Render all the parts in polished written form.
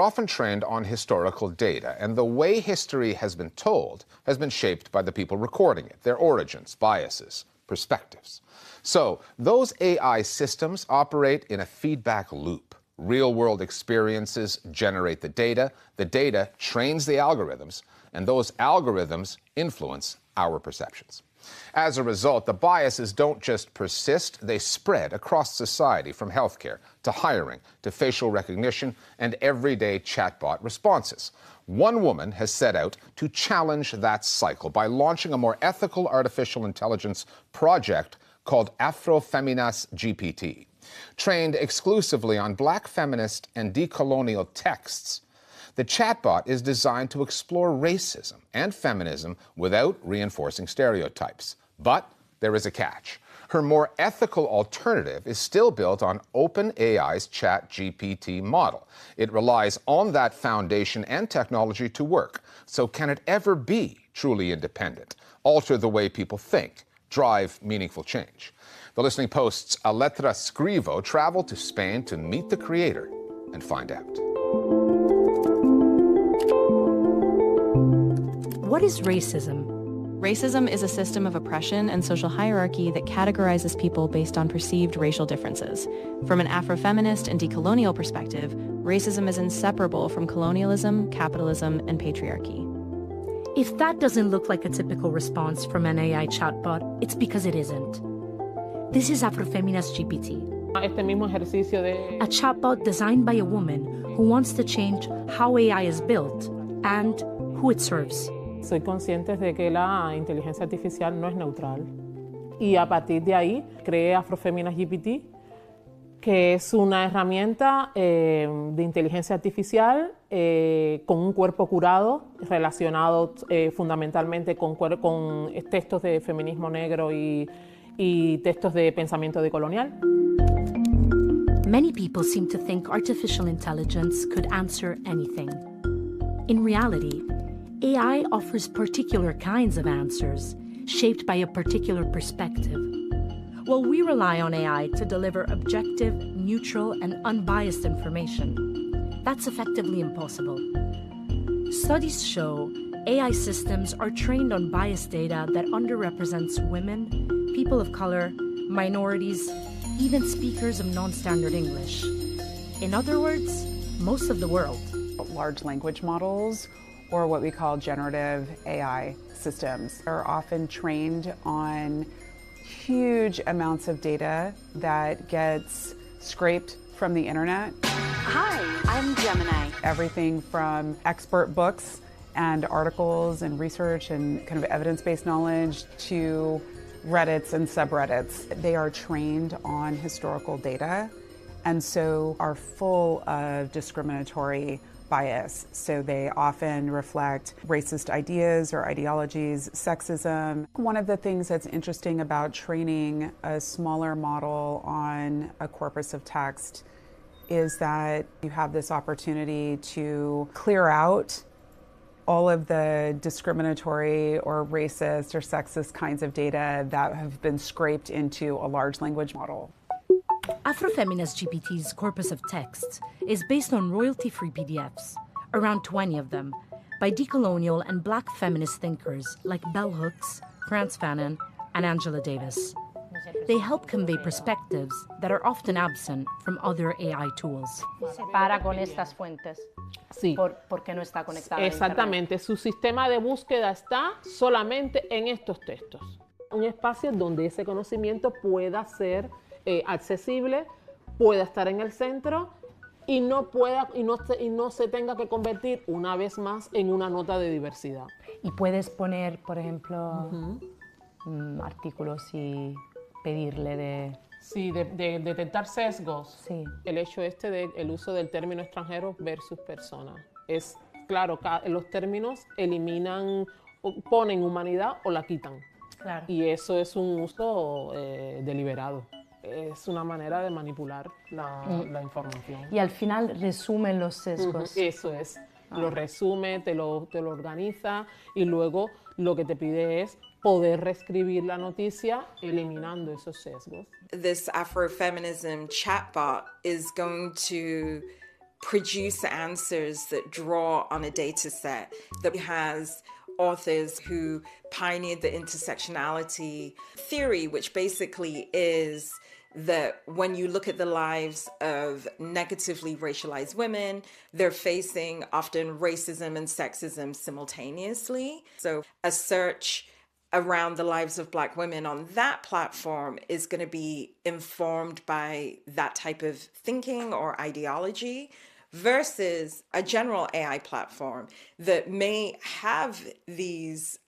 often trained on historical data, and the way history has been told has been shaped by the people recording it, their origins, biases, perspectives. So those AI systems operate in a feedback loop. Real-world experiences generate the data trains the algorithms, and those algorithms influence our perceptions. As a result, the biases don't just persist, they spread across society, from healthcare to hiring to facial recognition and everyday chatbot responses. One woman has set out to challenge that cycle by launching a more ethical artificial intelligence project called AfroféminasGPT. Trained exclusively on Black feminist and decolonial texts, the chatbot is designed to explore racism and feminism without reinforcing stereotypes. But there is a catch. Her more ethical alternative is still built on OpenAI's ChatGPT model. It relies on that foundation and technology to work. So can it ever be truly independent, alter the way people think, drive meaningful change? The Listening Post's Aletra Scrivo traveled to Spain to meet the creator and find out. What is racism? Racism is a system of oppression and social hierarchy that categorizes people based on perceived racial differences. From an Afrofeminist and decolonial perspective, racism is inseparable from colonialism, capitalism, and patriarchy. If that doesn't look like a typical response from an AI chatbot, it's because it isn't. This is AfroféminasGPT, a chatbot designed by a woman who wants to change how AI is built and who it serves. Soy consciente de que la inteligencia artificial no es neutral. Y a partir de ahí creé AfroféminasGPT, que es una herramienta de inteligencia artificial con un cuerpo curado relacionado fundamentalmente con textos de feminismo negro y textos de pensamiento decolonial. Many people seem to think artificial intelligence could answer anything. In reality, AI offers particular kinds of answers, shaped by a particular perspective. While we rely on AI to deliver objective, neutral, and unbiased information, that's effectively impossible. Studies show AI systems are trained on biased data that underrepresents women, people of color, minorities, even speakers of non-standard English. In other words, most of the world. Large language models, or what we call generative AI systems, are often trained on huge amounts of data that gets scraped from the internet. Hi, I'm Gemini. Everything from expert books and articles and research and kind of evidence-based knowledge to Reddits and subreddits. They are trained on historical data and so are full of discriminatory bias. So they often reflect racist ideas or ideologies, sexism. One of the things that's interesting about training a smaller model on a corpus of text is that you have this opportunity to clear out all of the discriminatory or racist or sexist kinds of data that have been scraped into a large language model. AfroféminasGPT's corpus of texts is based on royalty-free PDFs, around 20 of them, by decolonial and Black feminist thinkers like Bell Hooks, Frantz Fanon, and Angela Davis. They help convey perspectives that are often absent from other AI tools. Para con estas fuentes. Sí. Porque no está conectada. Exactamente. Su sistema de búsqueda está solamente en estos textos. Un espacio donde ese conocimiento pueda ser accesible, pueda estar en el centro y no se tenga que convertir una vez más en una nota de diversidad. Y puedes poner, por ejemplo, artículos y pedirle de... Sí, de detectar sesgos. Sí. El hecho del uso del término extranjero versus persona. Es claro, los términos eliminan, ponen humanidad o la quitan. Claro. Y eso es un uso deliberado. Es una manera de manipular la información. Y al final resumen los sesgos. Eso es. Lo resume, te lo organiza y luego lo que te pide es poder reescribir la noticia eliminando esos sesgos. This Afrofeminism chatbot is going to produce answers that draw on a data set that has authors who pioneered the intersectionality theory, which basically is that when you look at the lives of negatively racialized women, they're facing often racism and sexism simultaneously. So a search around the lives of Black women on that platform is going to be informed by that type of thinking or ideology, versus a general AI platform that may have these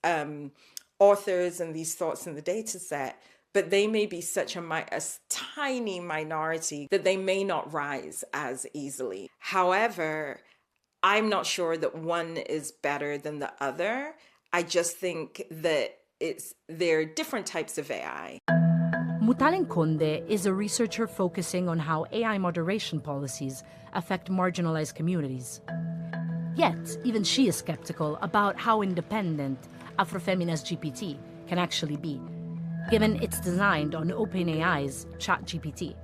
authors and these thoughts in the data set, but they may be such a tiny minority that they may not rise as easily. However, I'm not sure that one is better than the other. I just think that there are different types of AI. Mutalen Conde is a researcher focusing on how AI moderation policies affect marginalized communities. Yet, even she is skeptical about how independent AfroféminasGPT can actually be, given it's designed on OpenAI's ChatGPT.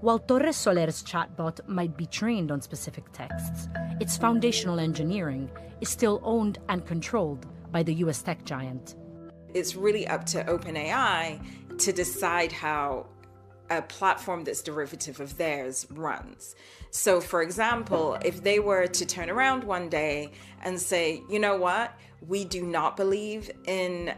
While Torres Soler's chatbot might be trained on specific texts, its foundational engineering is still owned and controlled by the US tech giant. It's really up to OpenAI to decide how a platform that's derivative of theirs runs. So, for example, if they were to turn around one day and say, you know what, we do not believe in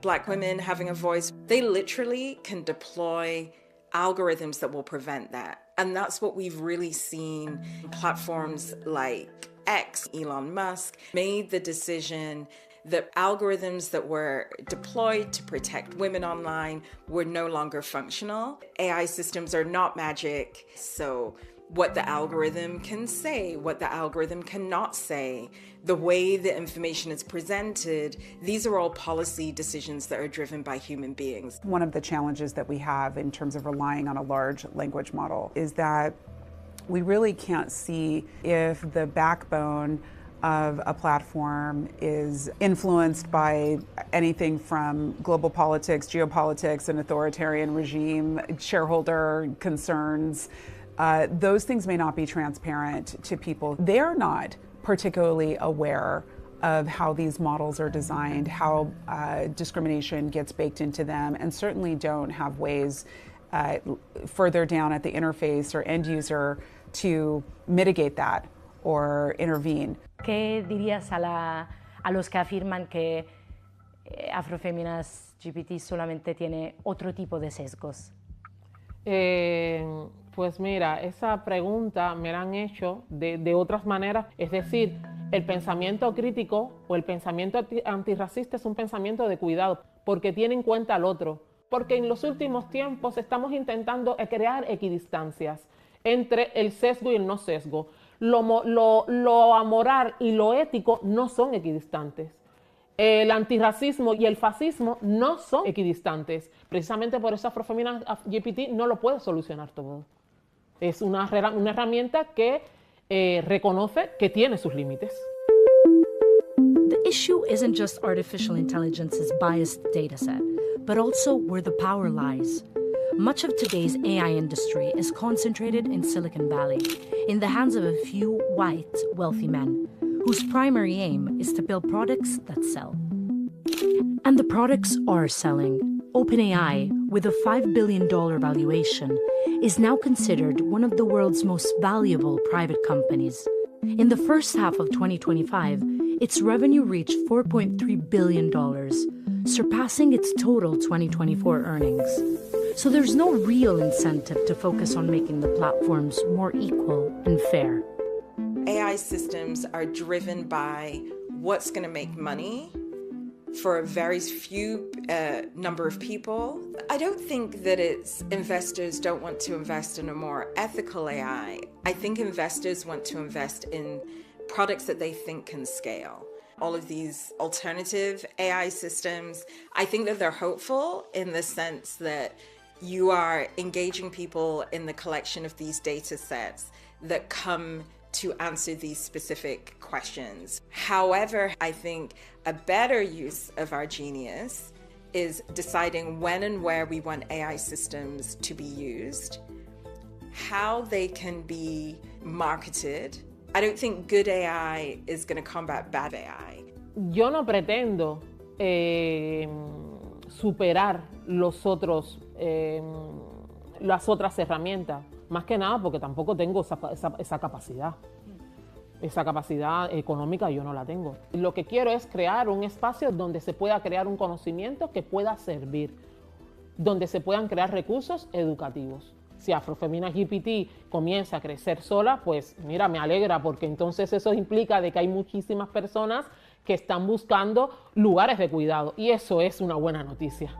Black women having a voice, they literally can deploy algorithms that will prevent that. And that's what we've really seen. Platforms like X, Elon Musk, made the decision that algorithms that were deployed to protect women online were no longer functional. AI systems are not magic, so what the algorithm can say, what the algorithm cannot say, the way the information is presented, these are all policy decisions that are driven by human beings. One of the challenges that we have in terms of relying on a large language model is that we really can't see if the backbone of a platform is influenced by anything from global politics, geopolitics, an authoritarian regime, shareholder concerns. Those things may not be transparent to people. They're not particularly aware of how these models are designed, how discrimination gets baked into them, and certainly don't have ways further down at the interface or end user to mitigate that or intervene. ¿Qué dirías a los que afirman que AfroféminasGPT solamente tiene otro tipo de sesgos? Pues mira, esa pregunta me la han hecho de otras maneras. Es decir, el pensamiento crítico o el pensamiento antirracista es un pensamiento de cuidado porque tiene en cuenta al otro. Porque en los últimos tiempos estamos intentando crear equidistancias entre el sesgo y el no sesgo. Lo amoral y lo ético no son equidistantes. El antirracismo y el fascismo no son equidistantes. Precisamente por eso AfroféminasGPT no lo puede solucionar todo. Es una herramienta que reconoce que tiene sus límites. The issue isn't just artificial intelligence's biased dataset, but also where the power lies. Much of today's AI industry is concentrated in Silicon Valley, in the hands of a few white, wealthy men, whose primary aim is to build products that sell. And the products are selling. OpenAI, with a $5 billion valuation, is now considered one of the world's most valuable private companies. In the first half of 2025, its revenue reached $4.3 billion, surpassing its total 2024 earnings. So there's no real incentive to focus on making the platforms more equal and fair. AI systems are driven by what's going to make money for a very few number of people. I don't think that it's investors don't want to invest in a more ethical AI. I think investors want to invest in products that they think can scale. All of these alternative AI systems, I think that they're hopeful in the sense that you are engaging people in the collection of these data sets that come to answer these specific questions. However, I think a better use of our genius is deciding when and where we want AI systems to be used, how they can be marketed. I don't think good AI is going to combat bad AI. Yo no pretendo superar las otras herramientas, más que nada porque tampoco tengo esa capacidad. Esa capacidad económica yo no la tengo. Lo que quiero es crear un espacio donde se pueda crear un conocimiento que pueda servir, donde se puedan crear recursos educativos. Si AfroféminasGPT comienza a crecer sola, pues mira, me alegra, porque entonces eso implica de que hay muchísimas personas que están buscando lugares de cuidado, y eso es una buena noticia.